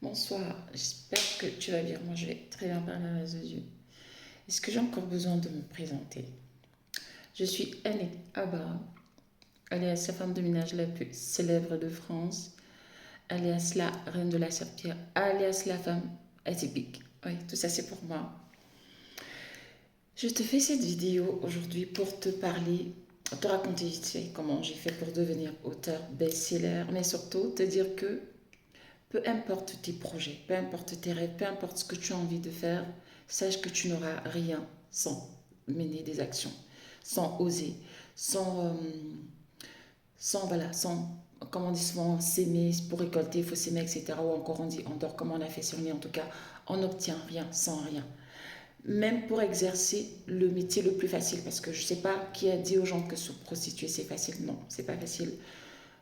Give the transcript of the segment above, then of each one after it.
Bonsoir, j'espère que tu vas bien. Moi, je vais très bien par la grâce de Dieu. Est-ce que j'ai encore besoin de me présenter? Je suis Annick Abba, alias la femme de ménage la plus célèbre de France, alias la reine de la serpillière, alias la femme atypique. Oui, tout ça c'est pour moi. Je te fais cette vidéo aujourd'hui pour te parler, te raconter vite fait comment j'ai fait pour devenir auteur best-seller, mais surtout te dire que peu importe tes projets, peu importe tes rêves, peu importe ce que tu as envie de faire, sache que tu n'auras rien sans mener des actions, sans oser, sans, sans, comme on dit souvent, s'aimer pour récolter, il faut s'aimer, etc. Ou encore on dit, on dort comme on a fait sur lui, en tout cas, on n'obtient rien sans rien. Même pour exercer le métier le plus facile, parce que je ne sais pas qui a dit aux gens que se prostituer c'est facile. Non, c'est pas facile.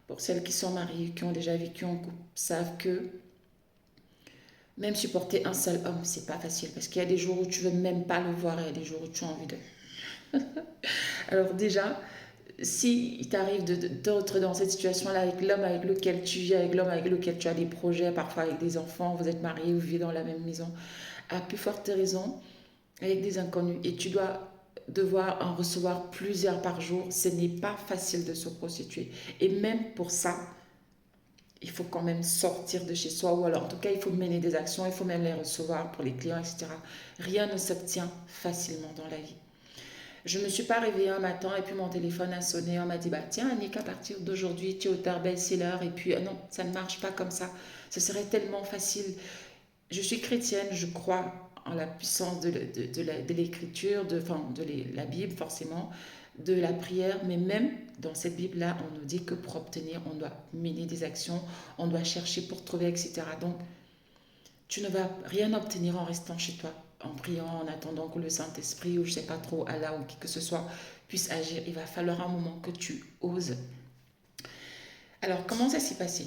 Pour celles qui sont mariées, qui ont déjà vécu en couple, savent que même supporter un seul homme, c'est pas facile parce qu'il y a des jours où tu veux même pas le voir et il y a des jours où tu as envie de. Alors déjà, si il t'arrive de te retrouver dans cette situation-là avec l'homme avec lequel tu vis, avec l'homme avec lequel tu as des projets, parfois avec des enfants, vous êtes mariés, vous vivez dans la même maison, à plus forte raison, avec des inconnus, et tu dois devoir en recevoir plusieurs par jour, ce n'est pas facile de se prostituer. Et même pour ça, il faut quand même sortir de chez soi, ou alors en tout cas il faut mener des actions, il faut même les recevoir pour les clients, etc. Rien ne s'obtient facilement dans la vie. Je ne me suis pas réveillée un matin et puis mon téléphone a sonné, on m'a dit bah tiens Annick, à partir d'aujourd'hui tu es auteur best-seller, et puis non, ça ne marche pas comme ça, ce serait tellement facile. Je suis chrétienne, je crois en la puissance de l'écriture, de la Bible forcément, de la prière, mais même dans cette Bible-là, on nous dit que pour obtenir, on doit mener des actions, on doit chercher pour trouver, etc. Donc, tu ne vas rien obtenir en restant chez toi, en priant, en attendant que le Saint-Esprit ou je ne sais pas trop, Allah ou qui que ce soit puisse agir. Il va falloir un moment que tu oses. Alors, comment ça s'est passé?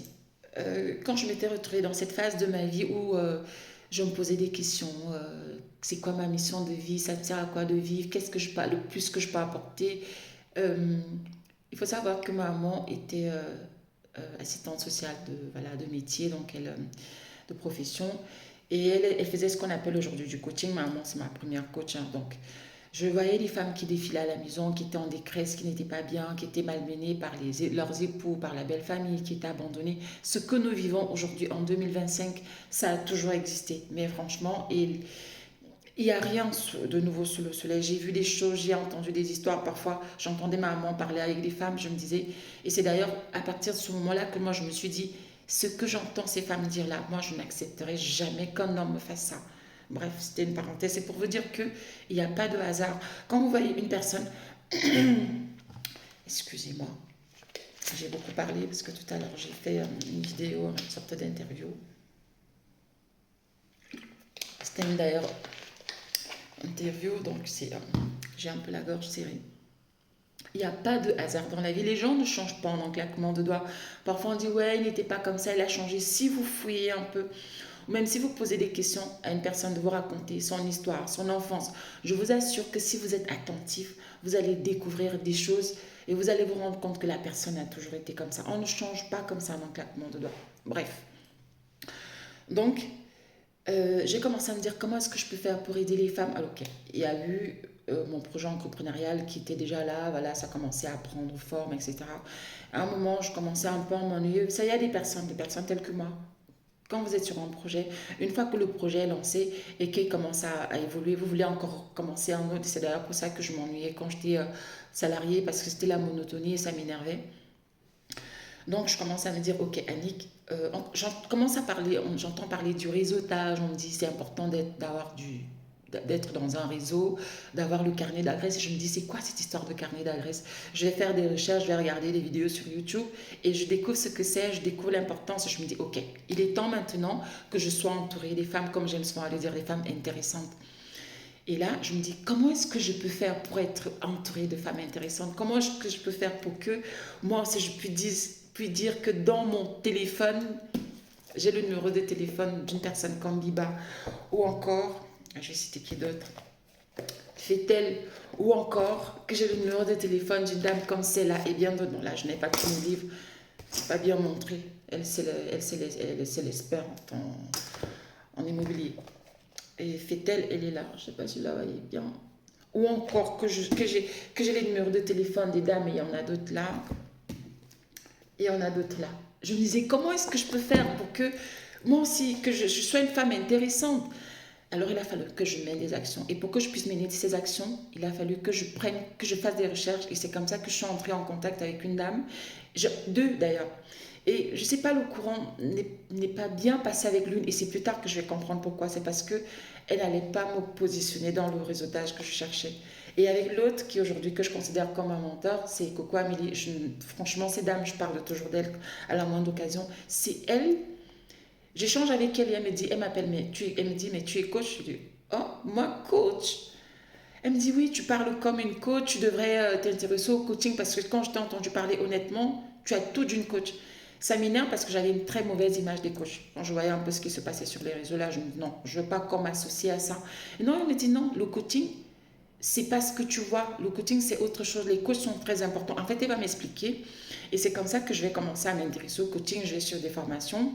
Quand je m'étais retrouvée dans cette phase de ma vie où je me posais des questions, c'est quoi ma mission de vie, ça tient à quoi de vivre, qu'est-ce que je peux, le plus que je peux apporter. Euh, il faut savoir que ma maman était assistante sociale de métier, donc de profession, et elle faisait ce qu'on appelle aujourd'hui du coaching. Ma maman, c'est ma première coach, hein, donc je voyais les femmes qui défilaient à la maison, qui étaient en détresse, qui n'étaient pas bien, qui étaient malmenées par leurs époux, par la belle famille, qui étaient abandonnées. Ce que nous vivons aujourd'hui en 2025, ça a toujours existé. Mais franchement, il n'y a rien de nouveau sous le soleil. J'ai vu des choses, j'ai entendu des histoires. Parfois, j'entendais ma maman parler avec des femmes, je me disais, et c'est d'ailleurs à partir de ce moment-là que moi je me suis dit, ce que j'entends ces femmes dire là, moi je n'accepterai jamais qu'un homme me fasse ça. Bref, c'était une parenthèse. C'est pour vous dire qu'il n'y a pas de hasard. Quand vous voyez une personne, excusez-moi, j'ai beaucoup parlé parce que tout à l'heure j'ai fait une vidéo, une sorte d'interview. C'était d'ailleurs interview, donc j'ai un peu la gorge serrée. Il n'y a pas de hasard dans la vie. Les gens ne changent pas en un claquement de doigts. Parfois on dit ouais, il n'était pas comme ça, il a changé. Si vous fouillez un peu, ou même si vous posez des questions à une personne de vous raconter son histoire, son enfance, je vous assure que si vous êtes attentif, vous allez découvrir des choses et vous allez vous rendre compte que la personne a toujours été comme ça. On ne change pas comme ça en un claquement de doigts. Bref. Donc, j'ai commencé à me dire comment est-ce que je peux faire pour aider les femmes. Alors, ok, il y a eu mon projet entrepreneurial qui était déjà là, voilà, ça commençait à prendre forme, etc. À un moment, je commençais un peu à m'ennuyer. Ça, il y a des personnes telles que moi. Quand vous êtes sur un projet, une fois que le projet est lancé et qu'il commence à évoluer, vous voulez encore commencer un autre. C'est d'ailleurs pour ça que je m'ennuyais quand j'étais salariée, parce que c'était la monotonie et ça m'énervait. Donc, je commence à me dire, ok, Annick, commence à parler, j'entends parler du réseautage, on me dit c'est important d'être dans un réseau, d'avoir le carnet d'adresse. Et je me dis, c'est quoi cette histoire de carnet d'adresse? Je vais faire des recherches, je vais regarder des vidéos sur YouTube et je découvre ce que c'est, je découvre l'importance. Je me dis, ok, il est temps maintenant que je sois entourée des femmes, comme j'aime souvent aller dire, des femmes intéressantes. Et là, je me dis, comment est-ce que je peux faire pour être entourée de femmes intéressantes? Comment est-ce que je peux faire pour que moi aussi je puis dire que dans mon téléphone, j'ai le numéro de téléphone d'une personne comme Biba, ou encore, je vais citer qui d'autre, fait-elle, ou encore que j'ai le numéro de téléphone d'une dame comme celle-là, et bien d'autres. Non, là, je n'ai pas tous mes livres, c'est pas bien montré. C'est l'experte en immobilier. Et fait-elle, elle est là. Je ne sais pas si vous la voyez bien. Ou encore que j'ai les numéros de téléphone des dames et il y en a d'autres là. Et il y en a d'autres là. Je me disais, comment est-ce que je peux faire pour que moi aussi, que je sois une femme intéressante. Alors il a fallu que je mène des actions. Et pour que je puisse mener ces actions, il a fallu que que je fasse des recherches. Et c'est comme ça que je suis entrée en contact avec une dame, deux d'ailleurs. Et je ne sais pas, le courant n'est pas bien passé avec l'une. Et c'est plus tard que je vais comprendre pourquoi. C'est parce que elle n'allait pas me positionner dans le réseautage que je cherchais. Et avec l'autre, qui aujourd'hui que je considère comme un mentor, c'est Coco Amélie. Franchement, ces dames, je parle toujours d'elles à la moindre occasion. C'est elle. J'échange avec elle et elle me dit, elle m'appelle, elle me dit, mais tu es coach? Je dis, oh, moi, coach. Elle me dit, oui, tu parles comme une coach, tu devrais t'intéresser au coaching parce que quand je t'ai entendu parler honnêtement, tu as tout d'une coach. Ça m'énerve parce que j'avais une très mauvaise image des coachs. Quand je voyais un peu ce qui se passait sur les réseaux, là, je me dis, non, je ne veux pas qu'on m'associe à ça. Et non, elle me dit, non, le coaching, c'est pas ce que tu vois. Le coaching, c'est autre chose. Les coachs sont très importants. En fait, elle va m'expliquer. Et c'est comme ça que je vais commencer à m'intéresser au coaching. Je vais sur des formations.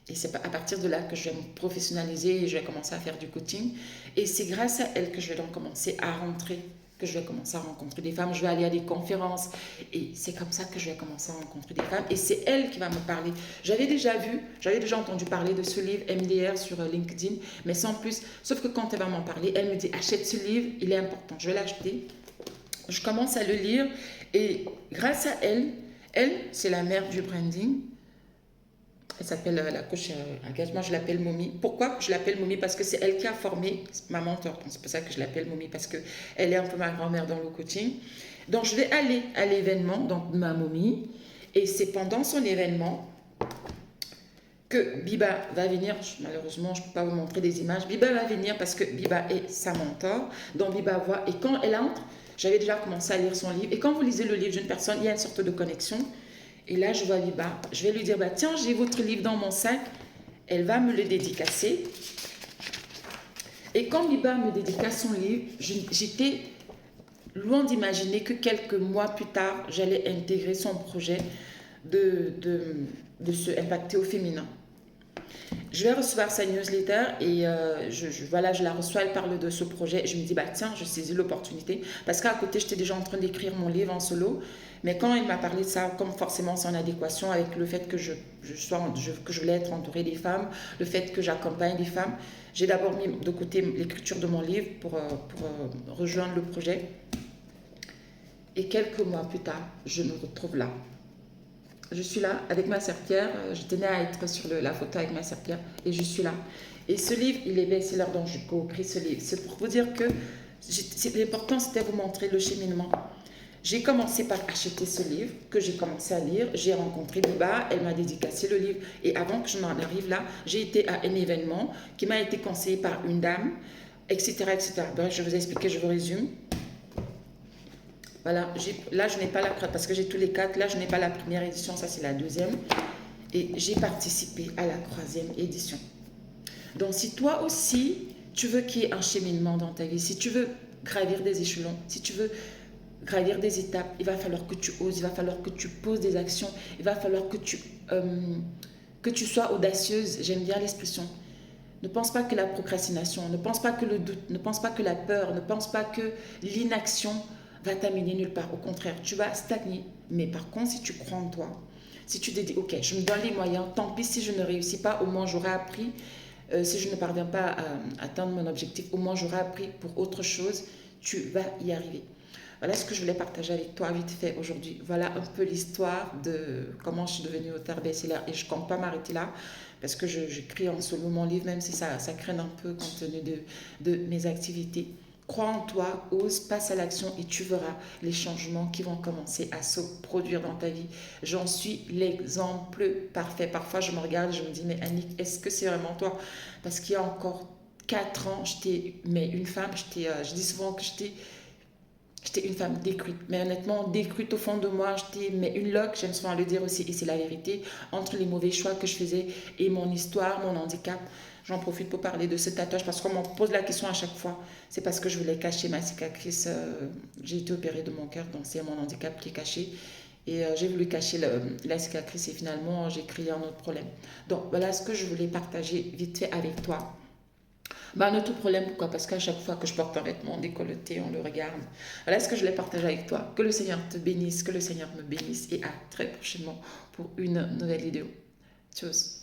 Et c'est à partir de là que je vais me professionnaliser et je vais commencer à faire du coaching. Et c'est grâce à elle que je vais donc commencer à rentrer, que je vais commencer à rencontrer des femmes. Je vais aller à des conférences et c'est comme ça que je vais commencer à rencontrer des femmes. Et c'est elle qui va me parler. J'avais déjà entendu parler de ce livre MDR sur LinkedIn, mais sans plus. Sauf que quand elle va m'en parler, elle me dit, achète ce livre, il est important. Je vais l'acheter. Je commence à le lire et grâce à elle, c'est la mère du branding. Elle s'appelle la coach engagement, je l'appelle Momi. Pourquoi je l'appelle Momi? Parce que c'est elle qui a formé ma mentor. C'est pour ça que je l'appelle Momi, parce qu'elle est un peu ma grand-mère dans le coaching. Donc je vais aller à l'événement, donc ma Momi, et c'est pendant son événement que Biba va venir. Malheureusement, je ne peux pas vous montrer des images. Biba va venir parce que Biba est sa mentor. Donc Biba voit, et quand elle entre, j'avais déjà commencé à lire son livre. Et quand vous lisez le livre d'une personne, il y a une sorte de connexion. Et là, je vois Biba. Je vais lui dire, bah, tiens, j'ai votre livre dans mon sac. Elle va me le dédicacer. Et quand Biba me dédicace son livre, j'étais loin d'imaginer que quelques mois plus tard, j'allais intégrer son projet de se impacter au féminin. Je vais recevoir sa newsletter et voilà, je la reçois, elle parle de ce projet. Je me dis, bah tiens, je saisis l'opportunité. Parce qu'à côté, j'étais déjà en train d'écrire mon livre en solo. Mais quand elle m'a parlé de ça, comme forcément c'est en adéquation avec le fait que je voulais être entourée des femmes, le fait que j'accompagne des femmes, j'ai d'abord mis de côté l'écriture de mon livre pour rejoindre le projet. Et quelques mois plus tard, je me retrouve là. Je suis là avec ma serpillière. Je tenais à être sur la photo avec ma serpillière et je suis là. Et ce livre, il est best-seller, donc je co-écris ce livre. C'est pour vous dire que l'important, c'était de vous montrer le cheminement. J'ai commencé par acheter ce livre que j'ai commencé à lire. J'ai rencontré Biba, elle m'a dédicacé le livre. Et avant que je n'en arrive là, j'ai été à un événement qui m'a été conseillé par une dame, etc. etc. Bref, je vous ai expliqué, je vous résume. Voilà, là je n'ai pas parce que j'ai tous les quatre, là je n'ai pas la première édition, ça c'est la deuxième. Et j'ai participé à la troisième édition. Donc si toi aussi, tu veux qu'il y ait un cheminement dans ta vie, si tu veux gravir des échelons, si tu veux gravir des étapes, il va falloir que tu oses, il va falloir que tu poses des actions, il va falloir que tu sois audacieuse, j'aime bien l'expression. Ne pense pas que la procrastination, ne pense pas que le doute, ne pense pas que la peur, ne pense pas que l'inaction va t'amener nulle part. Au contraire, tu vas stagner. Mais par contre, si tu crois en toi, si tu te dis, ok, je me donne les moyens, tant pis si je ne réussis pas, au moins j'aurai appris. Si je ne parviens pas à atteindre mon objectif, au moins j'aurai appris pour autre chose, tu vas y arriver. Voilà ce que je voulais partager avec toi vite fait aujourd'hui. Voilà un peu l'histoire de comment je suis devenue auteure best-seller. Et je ne compte pas m'arrêter là parce que j'écris en solo mon livre, même si ça craint un peu compte tenu de mes activités. Crois en toi, ose, passe à l'action et tu verras les changements qui vont commencer à se produire dans ta vie. J'en suis l'exemple parfait. Parfois, je me regarde et je me dis, mais Annick, est-ce que c'est vraiment toi? Parce qu'il y a encore 4 ans, mais une femme, je dis souvent que j'étais une femme détruite, mais honnêtement détruite au fond de moi. J'étais une loque, j'aime souvent le dire aussi, et c'est la vérité, entre les mauvais choix que je faisais et mon histoire, mon handicap. J'en profite pour parler de ce tatouage parce qu'on me pose la question à chaque fois. C'est parce que je voulais cacher ma cicatrice. J'ai été opérée de mon cœur, donc c'est mon handicap qui est caché. Et j'ai voulu cacher la cicatrice et finalement j'ai créé un autre problème. Donc voilà ce que je voulais partager vite fait avec toi. Bah, un autre problème, pourquoi? Parce qu'à chaque fois que je porte un vêtement décolleté, on le regarde. Voilà ce que je voulais partager avec toi. Que le Seigneur te bénisse, que le Seigneur me bénisse et à très prochainement pour une nouvelle vidéo. Tchuss.